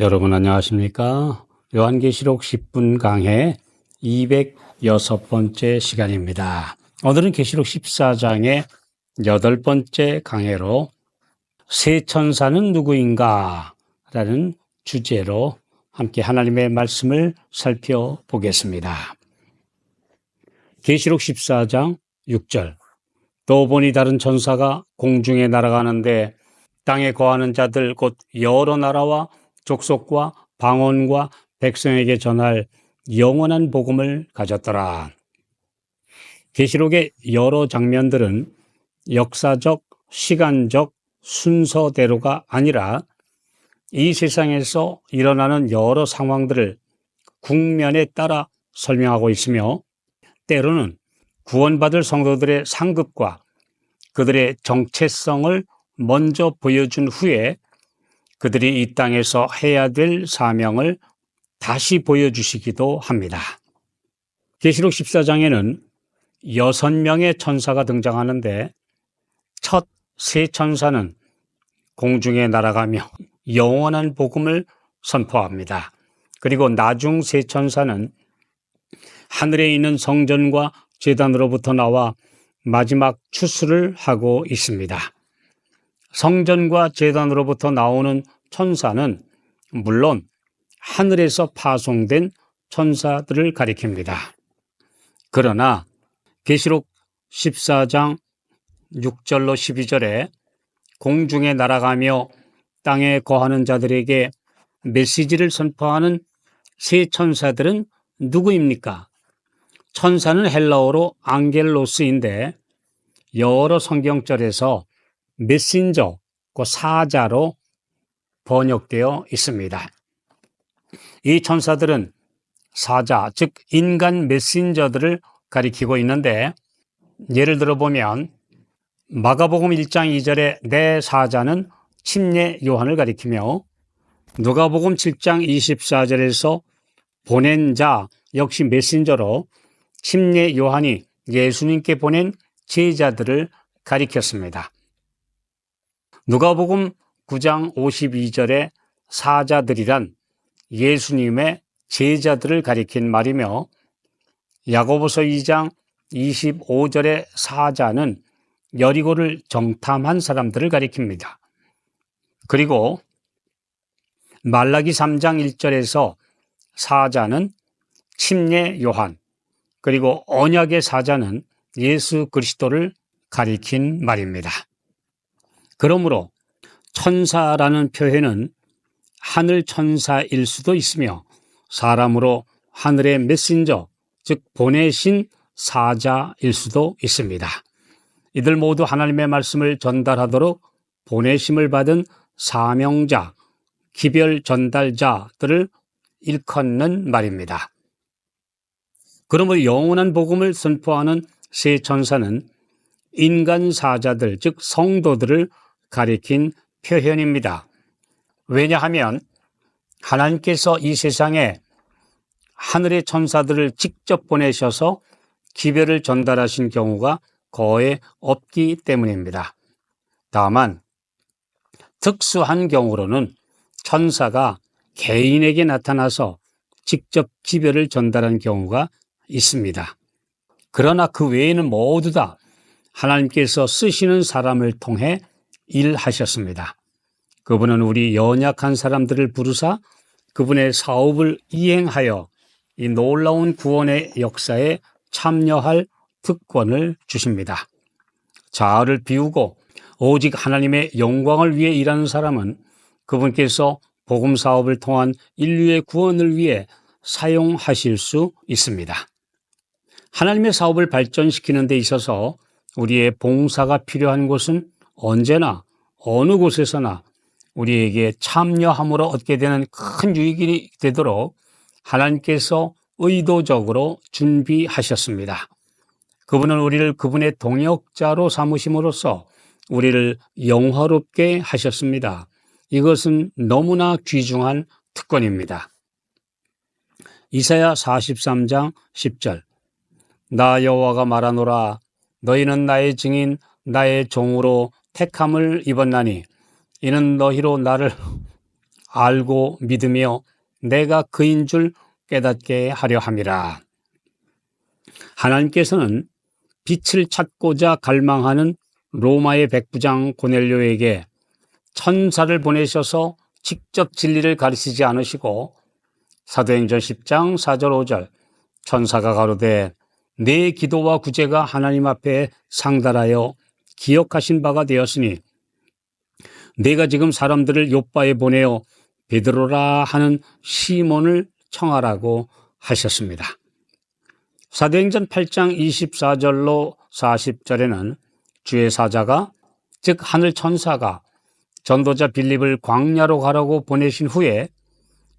여러분 안녕하십니까? 요한계시록 10분 강해 206번째 시간입니다. 오늘은 계시록 14장의 8번째 강해로 새 천사는 누구인가? 라는 주제로 함께 하나님의 말씀을 살펴보겠습니다. 계시록 14장 6절 또 보니 다른 천사가 공중에 날아가는데 땅에 거하는 자들 곧 여러 나라와 족속과 방언과 백성에게 전할 영원한 복음을 가졌더라. 계시록의 여러 장면들은 역사적, 시간적 순서대로가 아니라 이 세상에서 일어나는 여러 상황들을 국면에 따라 설명하고 있으며 때로는 구원받을 성도들의 상급과 그들의 정체성을 먼저 보여준 후에 그들이 이 땅에서 해야 될 사명을 다시 보여주시기도 합니다. 계시록 14장에는 6명의 천사가 등장하는데 첫 세 천사는 공중에 날아가며 영원한 복음을 선포합니다. 그리고 나중 세 천사는 하늘에 있는 성전과 제단으로부터 나와 마지막 추수를 하고 있습니다. 성전과 제단으로부터 나오는 천사는 물론 하늘에서 파송된 천사들을 가리킵니다. 그러나 계시록 14장 6절로 12절에 공중에 날아가며 땅에 거하는 자들에게 메시지를 선포하는 세 천사들은 누구입니까? 천사는 헬라어로 앙겔로스인데 여러 성경절에서 메신저, 사자로 번역되어 있습니다. 이 천사들은 사자, 즉 인간 메신저들을 가리키고 있는데 예를 들어 보면 마가복음 1장 2절에 내 사자는 침례 요한을 가리키며 누가복음 7장 24절에서 보낸 자 역시 메신저로 침례 요한이 예수님께 보낸 제자들을 가리켰습니다. 누가복음 9장 52절에 사자들이란 예수님의 제자들을 가리킨 말이며 야고보서 2장 25절의 사자는 여리고를 정탐한 사람들을 가리킵니다. 그리고 말라기 3장 1절에서 사자는 침례 요한, 그리고 언약의 사자는 예수 그리스도를 가리킨 말입니다. 그러므로 천사라는 표현은 하늘 천사일 수도 있으며 사람으로 하늘의 메신저, 즉 보내신 사자일 수도 있습니다. 이들 모두 하나님의 말씀을 전달하도록 보내심을 받은 사명자, 기별 전달자들을 일컫는 말입니다. 그러므로 영원한 복음을 선포하는 세 천사는 인간 사자들, 즉 성도들을 가리킨 표현입니다. 왜냐하면 하나님께서 이 세상에 하늘의 천사들을 직접 보내셔서 기별을 전달하신 경우가 거의 없기 때문입니다. 다만 특수한 경우로는 천사가 개인에게 나타나서 직접 기별을 전달한 경우가 있습니다. 그러나 그 외에는 모두 다 하나님께서 쓰시는 사람을 통해 일하셨습니다. 그분은 우리 연약한 사람들을 부르사 그분의 사업을 이행하여 이 놀라운 구원의 역사에 참여할 특권을 주십니다. 자아를 비우고 오직 하나님의 영광을 위해 일하는 사람은 그분께서 복음 사업을 통한 인류의 구원을 위해 사용하실 수 있습니다. 하나님의 사업을 발전시키는 데 있어서 우리의 봉사가 필요한 곳은 언제나 어느 곳에서나 우리에게 참여함으로 얻게 되는 큰 유익이 되도록 하나님께서 의도적으로 준비하셨습니다. 그분은 우리를 그분의 동역자로 삼으심으로써 우리를 영화롭게 하셨습니다. 이것은 너무나 귀중한 특권입니다. 이사야 43장 10절 나 여호와가 말하노라 너희는 나의 증인 나의 종으로 택함을 입었나니 이는 너희로 나를 알고 믿으며 내가 그인 줄 깨닫게 하려 함이라. 하나님께서는 빛을 찾고자 갈망하는 로마의 백부장 고넬료에게 천사를 보내셔서 직접 진리를 가르치지 않으시고 사도행전 10장 4절 5절 천사가 가로되 내 기도와 구제가 하나님 앞에 상달하여 기억하신 바가 되었으니 내가 지금 사람들을 요바에 보내어 베드로라 하는 시몬을 청하라고 하셨습니다. 사도행전 8장 24절로 40절에는 주의 사자가 즉 하늘 천사가 전도자 빌립을 광야로 가라고 보내신 후에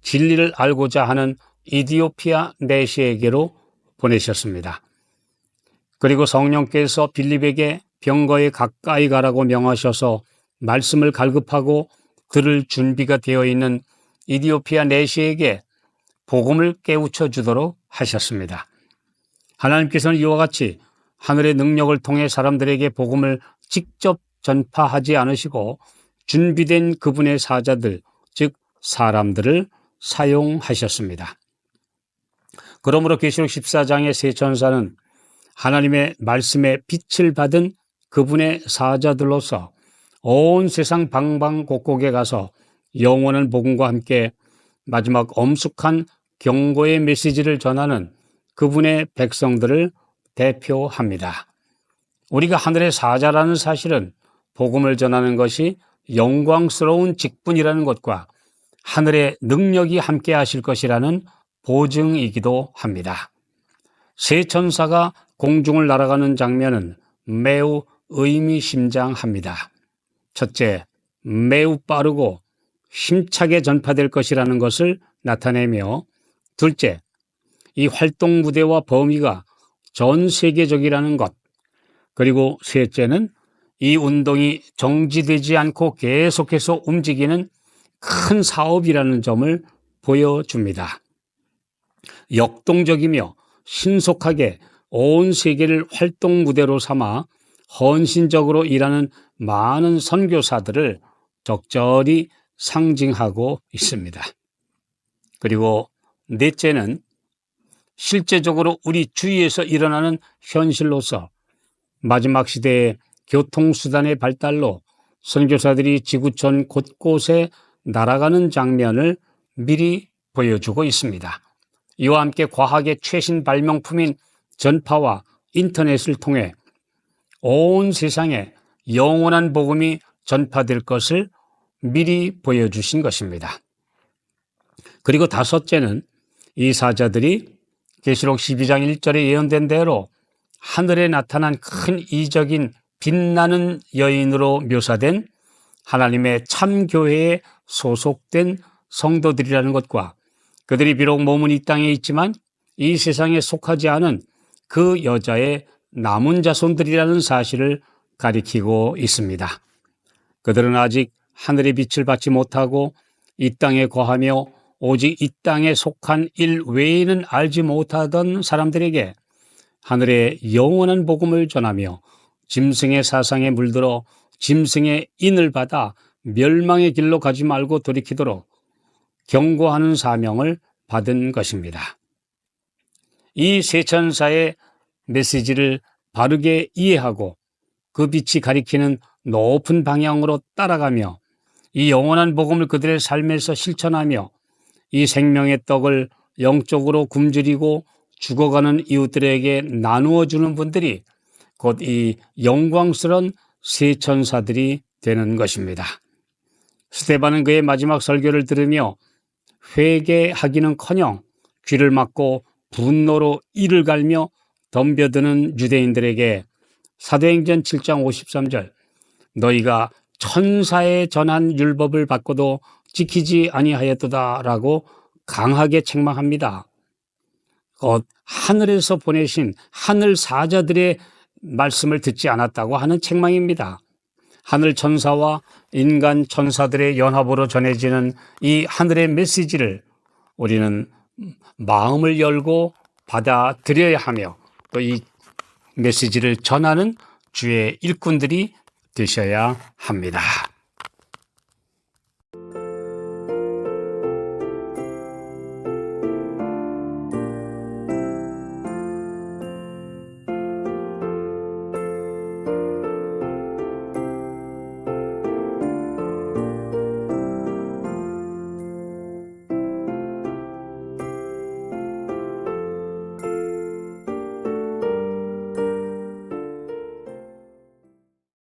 진리를 알고자 하는 이디오피아 내시에게로 보내셨습니다. 그리고 성령께서 빌립에게 병거에 가까이 가라고 명하셔서 말씀을 갈급하고 들을 준비가 되어 있는 이디오피아 내시에게 복음을 깨우쳐 주도록 하셨습니다. 하나님께서는 이와 같이 하늘의 능력을 통해 사람들에게 복음을 직접 전파하지 않으시고 준비된 그분의 사자들, 즉 사람들을 사용하셨습니다. 그러므로 계시록 14장의 세 천사는 하나님의 말씀의 빛을 받은 그분의 사자들로서 온 세상 방방곡곡에 가서 영원한 복음과 함께 마지막 엄숙한 경고의 메시지를 전하는 그분의 백성들을 대표합니다. 우리가 하늘의 사자라는 사실은 복음을 전하는 것이 영광스러운 직분이라는 것과 하늘의 능력이 함께 하실 것이라는 보증이기도 합니다. 세 천사가 공중을 날아가는 장면은 매우 의미심장합니다. 첫째, 매우 빠르고 힘차게 전파될 것이라는 것을 나타내며, 둘째, 이 활동 무대와 범위가 전 세계적이라는 것, 그리고 셋째는 이 운동이 정지되지 않고 계속해서 움직이는 큰 사업이라는 점을 보여줍니다. 역동적이며 신속하게 온 세계를 활동 무대로 삼아 헌신적으로 일하는 많은 선교사들을 적절히 상징하고 있습니다. 그리고 넷째는 실제적으로 우리 주위에서 일어나는 현실로서 마지막 시대의 교통수단의 발달로 선교사들이 지구촌 곳곳에 날아가는 장면을 미리 보여주고 있습니다. 이와 함께 과학의 최신 발명품인 전파와 인터넷을 통해 온 세상에 영원한 복음이 전파될 것을 미리 보여주신 것입니다. 그리고 다섯째는 이 사자들이 계시록 12장 1절에 예언된 대로 하늘에 나타난 큰 이적인 빛나는 여인으로 묘사된 하나님의 참교회에 소속된 성도들이라는 것과 그들이 비록 몸은 이 땅에 있지만 이 세상에 속하지 않은 그 여자의 남은 자손들이라는 사실을 가리키고 있습니다. 그들은 아직 하늘의 빛을 받지 못하고 이 땅에 거하며 오직 이 땅에 속한 일 외에는 알지 못하던 사람들에게 하늘의 영원한 복음을 전하며 짐승의 사상에 물들어 짐승의 인을 받아 멸망의 길로 가지 말고 돌이키도록 경고하는 사명을 받은 것입니다. 이 세 천사의 메시지를 바르게 이해하고 그 빛이 가리키는 높은 방향으로 따라가며 이 영원한 복음을 그들의 삶에서 실천하며 이 생명의 떡을 영적으로 굶주리고 죽어가는 이웃들에게 나누어 주는 분들이 곧 이 영광스러운 세 천사들이 되는 것입니다. 스데반은 그의 마지막 설교를 들으며 회개하기는커녕 귀를 막고 분노로 이를 갈며 덤벼드는 유대인들에게 사도행전 7장 53절 너희가 천사의 전한 율법을 받고도 지키지 아니하였도다라고 강하게 책망합니다. 하늘에서 보내신 하늘 사자들의 말씀을 듣지 않았다고 하는 책망입니다. 하늘 천사와 인간 천사들의 연합으로 전해지는 이 하늘의 메시지를 우리는 마음을 열고 받아들여야 하며 또 이 메시지를 전하는 주의 일꾼들이 되셔야 합니다.